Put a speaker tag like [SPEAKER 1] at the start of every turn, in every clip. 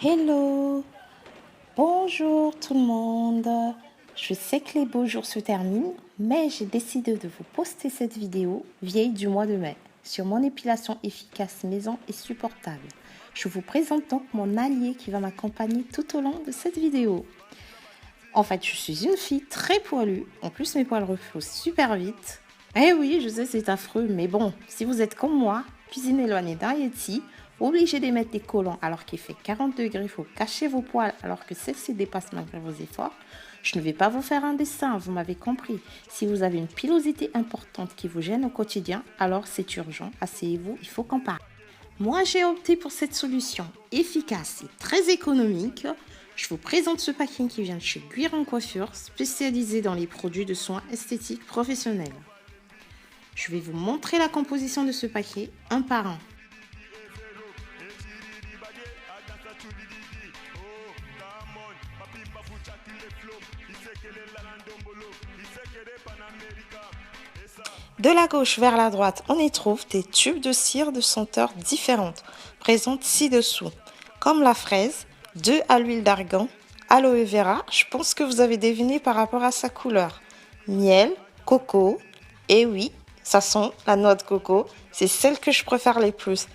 [SPEAKER 1] Hello, bonjour tout le monde. Je sais que les beaux jours se terminent, mais j'ai décidé de vous poster cette vidéo vieille du mois de mai sur mon épilation efficace maison et supportable. Je vous présente donc mon allié qui va m'accompagner tout au long de cette vidéo. En fait, je suis une fille très poilue. En plus, mes poils reflosent super vite. Eh oui, je sais, c'est affreux, mais bon, si vous êtes comme moi, cuisine éloignée d'un Yeti, obligé d'émettre des collants alors qu'il fait 40 degrés, il faut cacher vos poils alors que celles-ci dépassent malgré vos efforts, je ne vais pas vous faire un dessin, vous m'avez compris. Si vous avez une pilosité importante qui vous gêne au quotidien, alors c'est urgent, asseyez-vous, il faut qu'on parle. Moi, j'ai opté pour cette solution efficace et très économique. Je vous présente ce packing qui vient de chez Guiron Coiffure, spécialisé dans les produits de soins esthétiques professionnels. Je vais vous montrer la composition de ce paquet un par un. De la gauche vers la droite, on y trouve des tubes de cire de senteurs différentes, présentes ci-dessous, comme la fraise, 2 à l'huile d'argan, aloe vera, je pense que vous avez deviné par rapport à sa couleur, miel, coco, et oui, ça sent la noix de coco, c'est celle que je préfère les plus.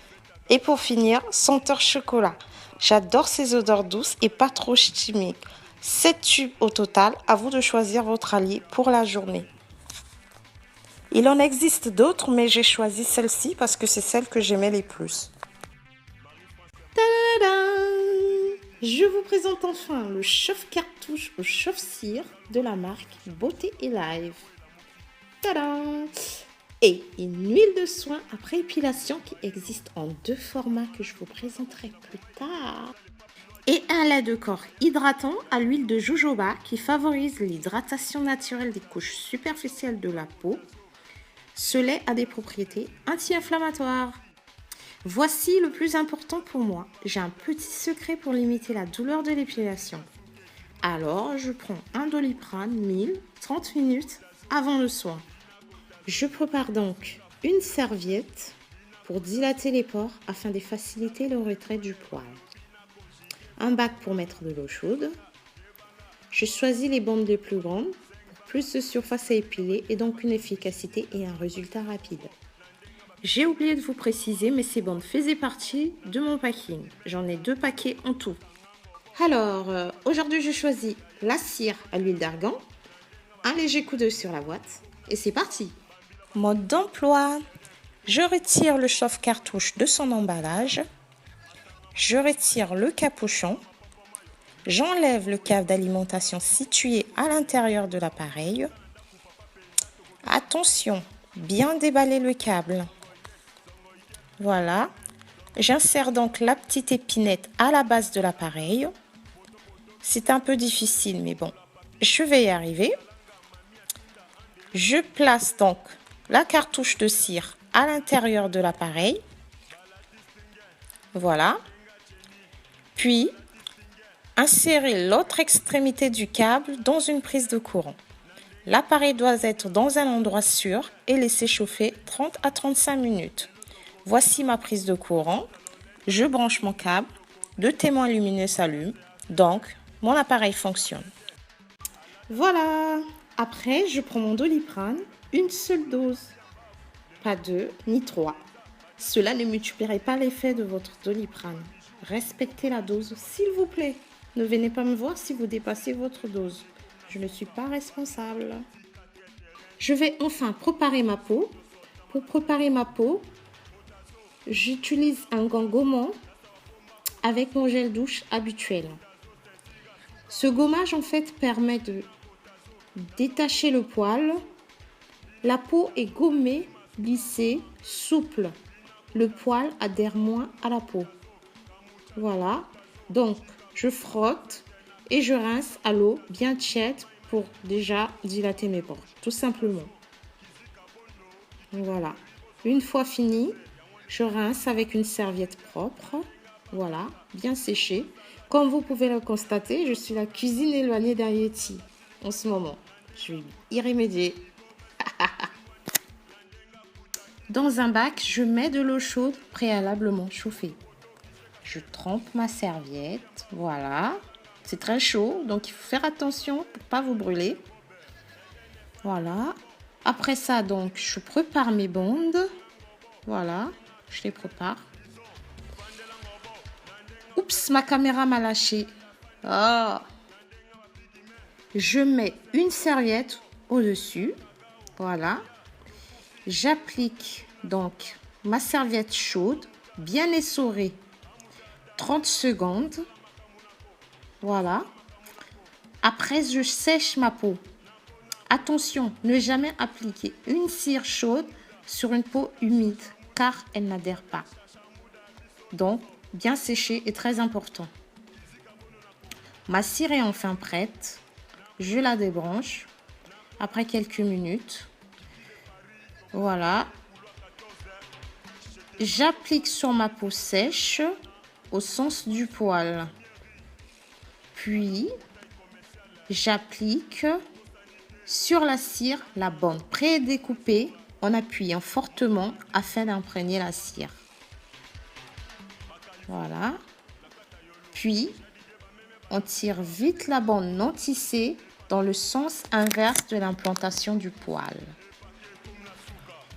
[SPEAKER 1] Et pour finir, senteur chocolat. J'adore ces odeurs douces et pas trop chimiques. 7 tubes au total, à vous de choisir votre allié pour la journée. Il en existe d'autres, mais j'ai choisi celle-ci parce que c'est celle que j'aimais les plus. Tadam! Je vous présente enfin le chauffe-cartouche au chauffe-cire de la marque Beauté et Live. Tadam! Et une huile de soin après épilation qui existe en 2 formats que je vous présenterai plus tard. Et un lait de corps hydratant à l'huile de jojoba qui favorise l'hydratation naturelle des couches superficielles de la peau. Ce lait a des propriétés anti-inflammatoires. Voici le plus important pour moi. J'ai un petit secret pour limiter la douleur de l'épilation. Alors, je prends un Doliprane 1000, 30 minutes avant le soin. Je prépare donc une serviette pour dilater les pores afin de faciliter le retrait du poil. Un bac pour mettre de l'eau chaude. Je choisis les bandes les plus grandes pour plus de surface à épiler et donc une efficacité et un résultat rapide. J'ai oublié de vous préciser, mais ces bandes faisaient partie de mon packing. J'en ai 2 paquets en tout. Alors, aujourd'hui, je choisis la cire à l'huile d'argan, un léger coup d'œil sur la boîte, et c'est parti. Mode d'emploi. Je retire le chauffe-cartouche de son emballage. Je retire le capuchon. J'enlève le câble d'alimentation situé à l'intérieur de l'appareil. Attention, bien déballer le câble. Voilà. J'insère donc la petite épinette à la base de l'appareil. C'est un peu difficile, mais bon, je vais y arriver. Je place donc la cartouche de cire à l'intérieur de l'appareil. Voilà. Puis, insérez l'autre extrémité du câble dans une prise de courant. L'appareil doit être dans un endroit sûr et laisser chauffer 30 à 35 minutes. Voici ma prise de courant. Je branche mon câble. Le témoin lumineux s'allume. Donc, mon appareil fonctionne. Voilà. Après, je prends mon Doliprane, une seule dose. Pas 2 ni 3. Cela ne multiplierait pas l'effet de votre Doliprane. Respectez la dose, s'il vous plaît. Ne venez pas me voir si vous dépassez votre dose. Je ne suis pas responsable. Je vais enfin préparer ma peau. Pour préparer ma peau, j'utilise un gant gommant avec mon gel douche habituel. Ce gommage en fait permet de détacher le poil. La peau est gommée, lissée, souple. Le poil adhère moins à la peau. Voilà. Donc, je frotte et je rince à l'eau bien tiède pour déjà dilater mes pores, tout simplement. Voilà. Une fois fini, je rince avec une serviette propre. Voilà, bien séchée. Comme vous pouvez le constater, je suis la cuisine éloignée d'un Yeti en ce moment. Je vais y remédier. Dans un bac, je mets de l'eau chaude préalablement chauffée. Je trempe ma serviette. Voilà. C'est très chaud, donc il faut faire attention pour ne pas vous brûler. Voilà. Après ça, donc, je prépare mes bandes. Voilà. Je les prépare. Oups, ma caméra m'a lâché. Oh. Je mets une serviette au-dessus. Voilà. J'applique donc ma serviette chaude, bien essorée, 30 secondes. Voilà. Après, je sèche ma peau. Attention, ne jamais appliquer une cire chaude sur une peau humide car elle n'adhère pas. Donc, bien sécher est très important. Ma cire est enfin prête. Je la débranche après quelques minutes. Voilà. J'applique sur ma peau sèche au sens du poil. Puis, j'applique sur la cire la bande prédécoupée en appuyant fortement afin d'imprégner la cire. Voilà. Puis, on tire vite la bande non tissée dans le sens inverse de l'implantation du poil.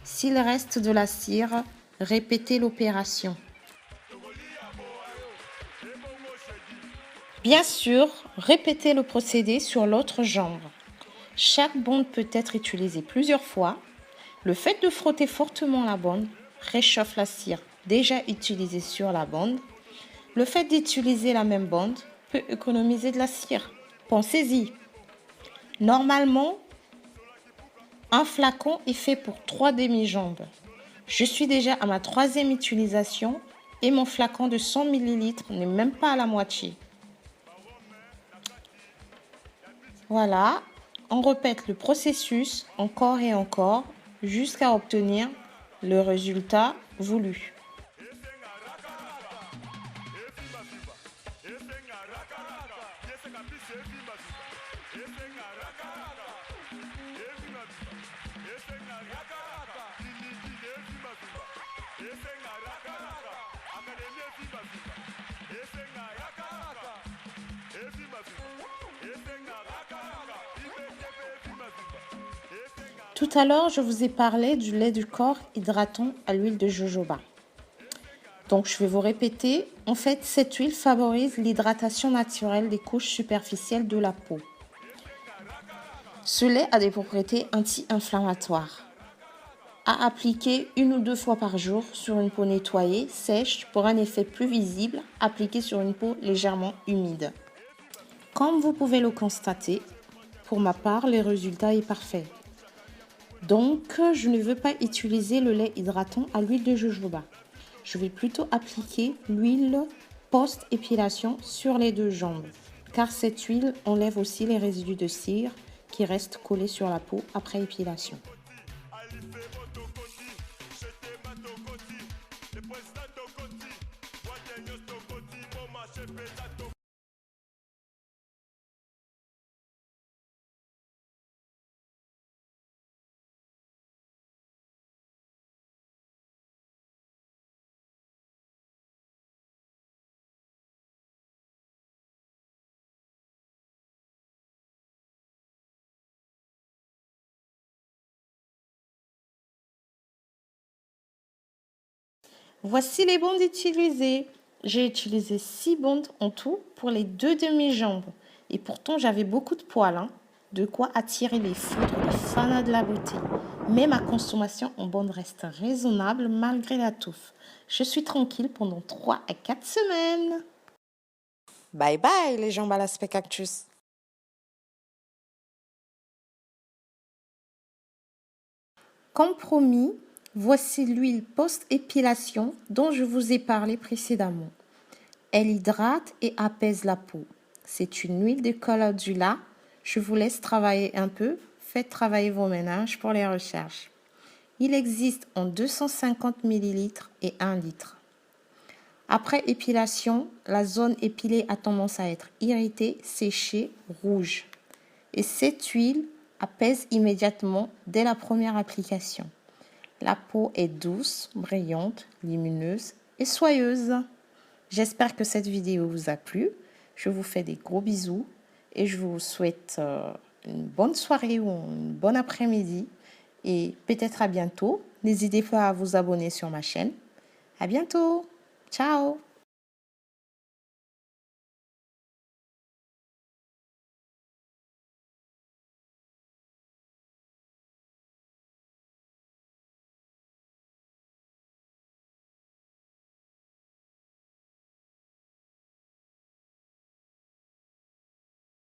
[SPEAKER 1] S'il reste de la cire, répétez l'opération. Bien sûr, répétez le procédé sur l'autre jambe. Chaque bande peut être utilisée plusieurs fois. Le fait de frotter fortement la bande réchauffe la cire déjà utilisée sur la bande. Le fait d'utiliser la même bande peut économiser de la cire. Pensez-y. Normalement, un flacon est fait pour 3 demi-jambes. Je suis déjà à ma 3e utilisation et mon flacon de 100 ml n'est même pas à la moitié. Voilà, on répète le processus encore et encore jusqu'à obtenir le résultat voulu. Tout à l'heure, je vous ai parlé du lait du corps hydratant à l'huile de jojoba. Donc, je vais vous répéter. En fait, cette huile favorise l'hydratation naturelle des couches superficielles de la peau. Ce lait a des propriétés anti-inflammatoires. À appliquer 1 ou 2 fois par jour sur une peau nettoyée, sèche, pour un effet plus visible, appliqué sur une peau légèrement humide. Comme vous pouvez le constater, pour ma part, le résultat est parfait. Donc, je ne veux pas utiliser le lait hydratant à l'huile de jojoba. Je vais plutôt appliquer l'huile post-épilation sur les 2 jambes, car cette huile enlève aussi les résidus de cire qui restent collés sur la peau après épilation. Voici les bandes utilisées. J'ai utilisé 6 bandes en tout pour les 2 demi-jambes. Et pourtant, j'avais beaucoup de poils, de quoi attirer les foudres des fanas de la beauté. Mais ma consommation en bandes reste raisonnable malgré la touffe. Je suis tranquille pendant 3 à 4 semaines. Bye bye les jambes à l'aspect cactus. Comme promis, voici l'huile post-épilation dont je vous ai parlé précédemment. Elle hydrate et apaise la peau. C'est une huile de calendula. Je vous laisse travailler un peu. Faites travailler vos ménages pour les recherches. Il existe en 250 ml et 1 litre. Après épilation, la zone épilée a tendance à être irritée, séchée, rouge. Et cette huile apaise immédiatement dès la première application. La peau est douce, brillante, lumineuse et soyeuse. J'espère que cette vidéo vous a plu. Je vous fais des gros bisous et je vous souhaite une bonne soirée ou une bonne après-midi et peut-être à bientôt. N'hésitez pas à vous abonner sur ma chaîne. À bientôt. Ciao.